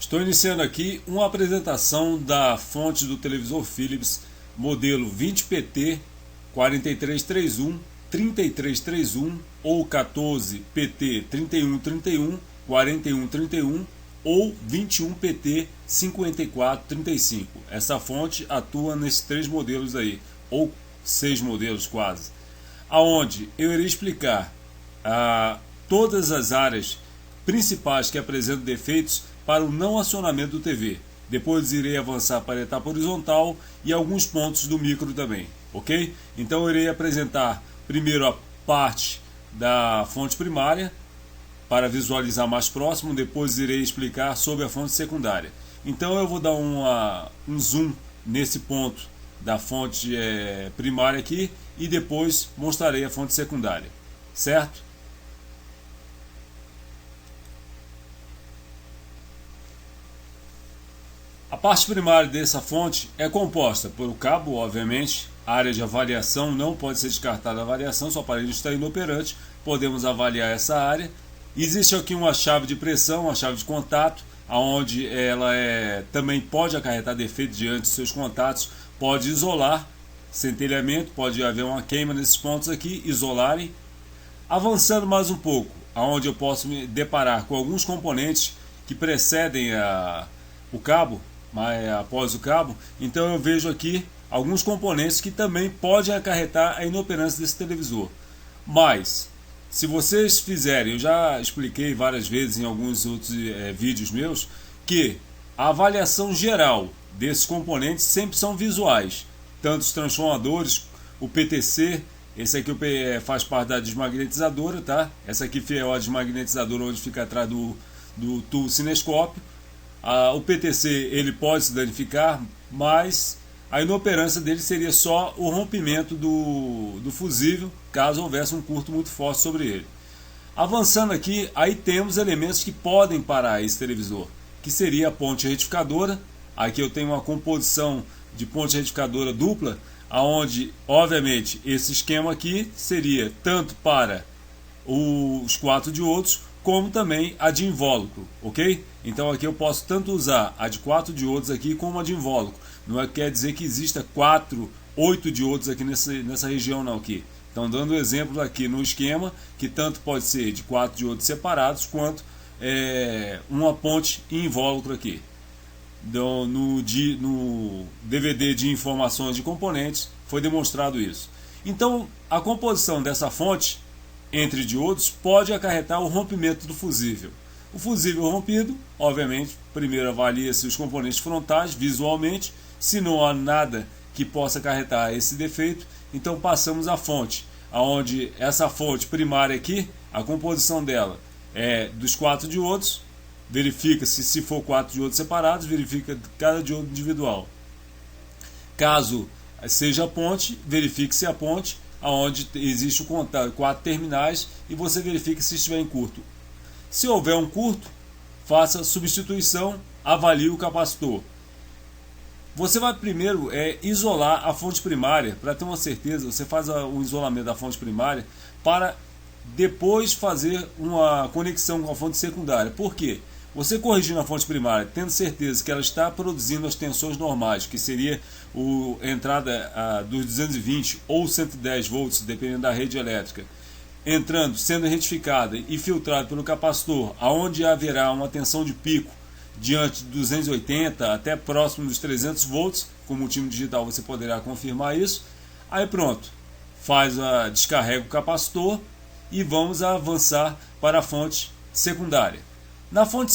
Estou iniciando aqui uma apresentação da fonte do televisor Philips modelo 20PT 4331, 3331 ou 14PT 3131, 4131 ou 21PT 5435. Essa fonte atua nesses três modelos aí, ou 6 modelos quase, aonde eu irei explicar todas as áreas principais que apresentam defeitos para o não acionamento do TV. Depois irei avançar para a etapa horizontal e alguns pontos do micro também, ok? Então eu irei apresentar primeiro a parte da fonte primária para visualizar mais próximo, depois irei explicar sobre a fonte secundária. Então eu vou dar um zoom nesse ponto da fonte primária aqui e depois mostrarei a fonte secundária, certo? A parte primária dessa fonte é composta por o cabo, obviamente. A área de avaliação não pode ser descartada a avaliação, se o aparelho está inoperante, podemos avaliar essa área. Existe aqui uma chave de pressão, uma chave de contato, onde ela também pode acarretar defeitos diante de seus contatos, pode isolar centelhamento, pode haver uma queima nesses pontos aqui, isolarem. Avançando mais um pouco, onde eu posso me deparar com alguns componentes que precedem o cabo, mas após o cabo, então eu vejo aqui alguns componentes que também podem acarretar a inoperância desse televisor. Mas, se vocês fizerem, eu já expliquei várias vezes em alguns outros vídeos meus, que a avaliação geral desses componentes sempre são visuais. Tanto os transformadores, o PTC, esse aqui faz parte da desmagnetizadora, tá? Essa aqui é a desmagnetizadora onde fica atrás do tubo cinescópio. O PTC ele pode se danificar, mas a inoperância dele seria só o rompimento do fusível, caso houvesse um curto muito forte sobre ele. Avançando aqui, aí temos elementos que podem parar esse televisor, que seria a ponte retificadora. Aqui eu tenho uma composição de ponte retificadora dupla, onde obviamente esse esquema aqui seria tanto para os 4 diodos, como também a de invólucro, ok? Então aqui eu posso tanto usar a de 4 diodos aqui como a de invólucro. Não quer dizer que exista 8 diodos aqui nessa região não aqui. Então dando exemplos aqui no esquema, que tanto pode ser de 4 diodos separados, quanto uma ponte invólucro aqui. No DVD de informações de componentes foi demonstrado isso. Então a composição dessa fonte entre diodos pode acarretar o rompimento do fusível. O fusível rompido, obviamente, primeiro avalia-se os componentes frontais visualmente. Se não há nada que possa acarretar esse defeito, então passamos à fonte, onde essa fonte primária aqui, a composição dela é dos 4 diodos. Verifica-se, se for 4 diodos separados, verifica cada diodo individual. Caso seja a ponte, verifique-se a ponte, onde existe o contato, 4 terminais, e você verifica se estiver em curto. Se houver um curto, faça substituição, avalie o capacitor. Você vai primeiro isolar a fonte primária, para ter uma certeza, você faz o isolamento da fonte primária, para depois fazer uma conexão com a fonte secundária. Por quê? Você corrigindo a fonte primária, tendo certeza que ela está produzindo as tensões normais, que seria a entrada dos 220 ou 110 volts, dependendo da rede elétrica, entrando, sendo retificada e filtrada pelo capacitor, aonde haverá uma tensão de pico diante de 280 até próximo dos 300 volts, com o multímetro digital você poderá confirmar isso. Aí pronto, descarrega o capacitor e vamos avançar para a fonte secundária. Na fonte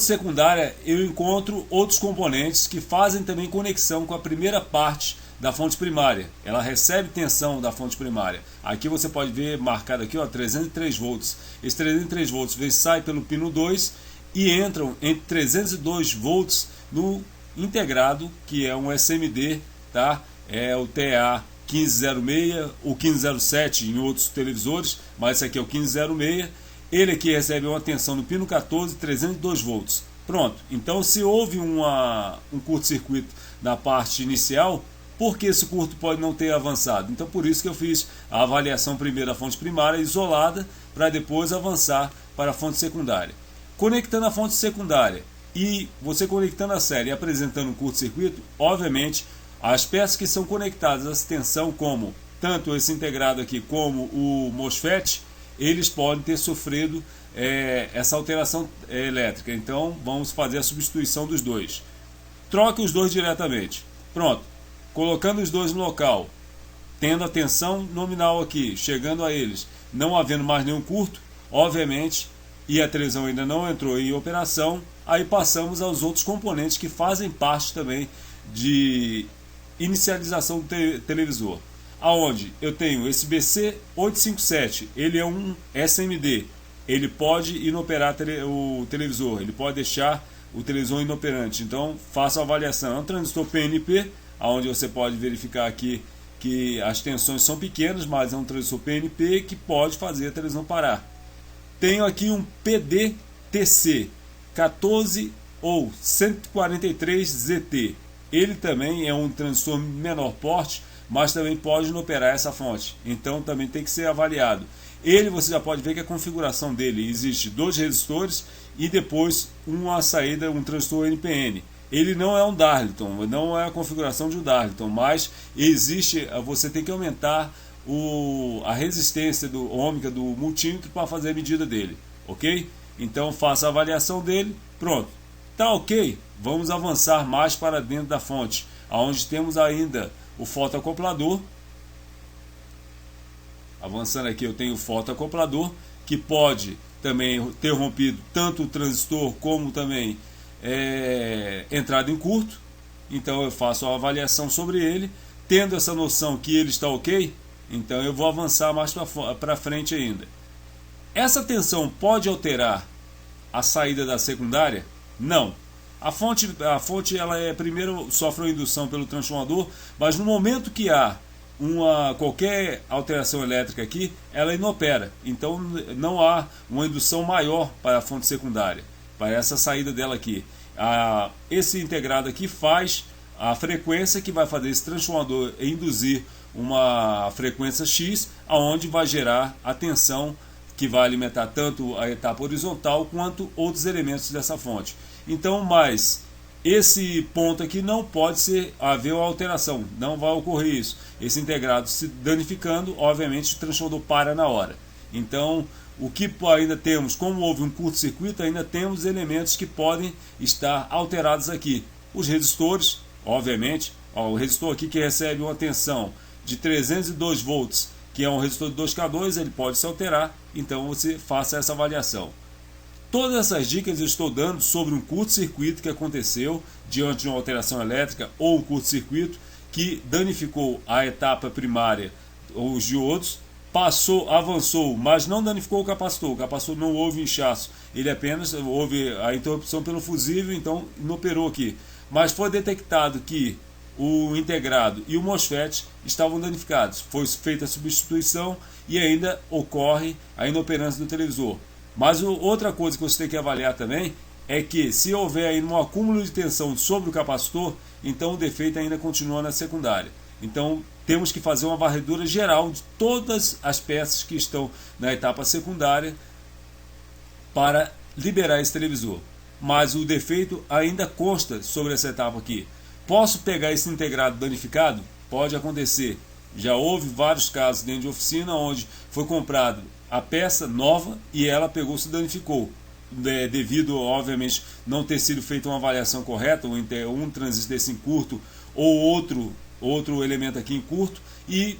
secundária eu encontro outros componentes que fazem também conexão com a primeira parte da fonte primária. Ela recebe tensão da fonte primária. Aqui você pode ver marcado aqui, 303 volts. Esse 303 volts sai pelo pino 2 e entram entre 302 volts no integrado, que é um SMD, tá? É o TA 1506 ou 1507 em outros televisores, mas esse aqui é o 1506. Ele aqui recebe uma tensão no pino 14, 302 volts. Pronto, então se houve um curto-circuito na parte inicial, por que esse curto pode não ter avançado? Então por isso que eu fiz a avaliação primeiro da fonte primária isolada, para depois avançar para a fonte secundária. Conectando a fonte secundária e você conectando a série e apresentando um curto-circuito, obviamente as peças que são conectadas a essa tensão, como tanto esse integrado aqui como o MOSFET, eles podem ter sofrido essa alteração elétrica. Então vamos fazer a substituição dos dois. Troque os dois diretamente. Pronto. Colocando os dois no local, tendo a tensão nominal aqui, chegando a eles, não havendo mais nenhum curto, obviamente, e a televisão ainda não entrou em operação, aí passamos aos outros componentes que fazem parte também de inicialização do televisor. Aonde eu tenho esse BC857, ele é um SMD, ele pode inoperar o televisor, ele pode deixar o televisor inoperante. Então faço a avaliação. É um transistor PNP, onde você pode verificar aqui que as tensões são pequenas, mas é um transistor PNP que pode fazer a televisão parar. Tenho aqui um PDTC 14 ou 143ZT. Ele também é um transistor menor porte, mas também pode inoperar essa fonte. Então também tem que ser avaliado. Ele, você já pode ver que a configuração dele existe 2 resistores e depois uma saída, um transistor NPN. Ele não é um Darlington, não é a configuração de um Darlington, mas existe, você tem que aumentar a resistência ôhmica do multímetro para fazer a medida dele, ok? Então faça a avaliação dele, pronto. Tá ok? Vamos avançar mais para dentro da fonte, onde temos ainda o fotoacoplador. Avançando aqui, eu tenho o fotoacoplador, que pode também ter rompido tanto o transistor como também entrada em curto. Então eu faço a avaliação sobre ele, tendo essa noção que ele está ok, então eu vou avançar mais para frente ainda. Essa tensão pode alterar a saída da secundária? Não. A fonte ela primeiro sofre uma indução pelo transformador, mas no momento que há qualquer alteração elétrica aqui, ela inopera. Então não há uma indução maior para a fonte secundária, para essa saída dela aqui. Esse integrado aqui faz a frequência que vai fazer esse transformador induzir uma frequência X, aonde vai gerar a tensão que vai alimentar tanto a etapa horizontal quanto outros elementos dessa fonte. Então, mas esse ponto aqui não pode haver uma alteração, não vai ocorrer isso. Esse integrado se danificando, obviamente o transformador para na hora. Então, o que ainda temos, como houve um curto-circuito, ainda temos elementos que podem estar alterados aqui. Os resistores, obviamente, o resistor aqui que recebe uma tensão de 302 volts, que é um resistor de 2K2, ele pode se alterar, então você faça essa avaliação. Todas essas dicas eu estou dando sobre um curto-circuito que aconteceu diante de uma alteração elétrica ou um curto-circuito que danificou a etapa primária ou os diodos, avançou, mas não danificou o capacitor não houve inchaço, ele apenas houve a interrupção pelo fusível, então inoperou aqui. Mas foi detectado que o integrado e o MOSFET estavam danificados, foi feita a substituição e ainda ocorre a inoperância do televisor. Mas outra coisa que você tem que avaliar também é que se houver aí um acúmulo de tensão sobre o capacitor, então o defeito ainda continua na secundária. Então temos que fazer uma varredura geral de todas as peças que estão na etapa secundária para liberar esse televisor. Mas o defeito ainda consta sobre essa etapa aqui. Posso pegar esse integrado danificado? Pode acontecer. Já houve vários casos dentro de oficina onde foi comprado a peça nova e ela se danificou, devido, obviamente, não ter sido feita uma avaliação correta, um transistor desse em curto ou outro elemento aqui em curto, e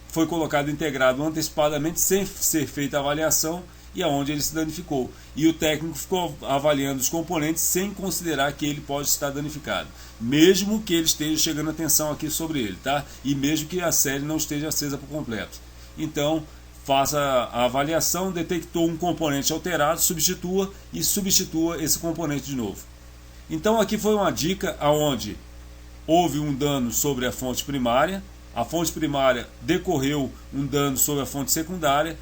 foi colocado integrado antecipadamente sem ser feita a avaliação, e aonde ele se danificou. E o técnico ficou avaliando os componentes sem considerar que ele pode estar danificado, mesmo que ele esteja chegando a tensão aqui sobre ele, tá? E mesmo que a série não esteja acesa por completo. Então, faça a avaliação, detectou um componente alterado, substitua esse componente de novo. Então aqui foi uma dica aonde houve um dano sobre a fonte primária, a fonte primária decorreu um dano sobre a fonte secundária,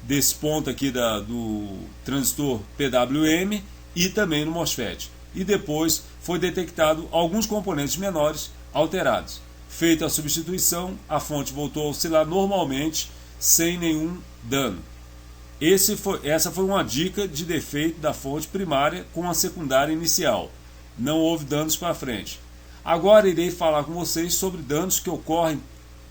desse ponto aqui do transistor PWM e também no MOSFET. E depois foi detectado alguns componentes menores alterados. Feita a substituição, a fonte voltou a oscilar normalmente, sem nenhum dano. Essa foi uma dica de defeito da fonte primária com a secundária inicial. Não houve danos para frente. Agora irei falar com vocês sobre danos que ocorrem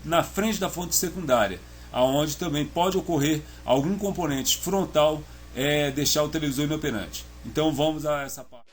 na frente da fonte secundária, aonde também pode ocorrer algum componente frontal deixar o televisor inoperante. Então vamos a essa parte.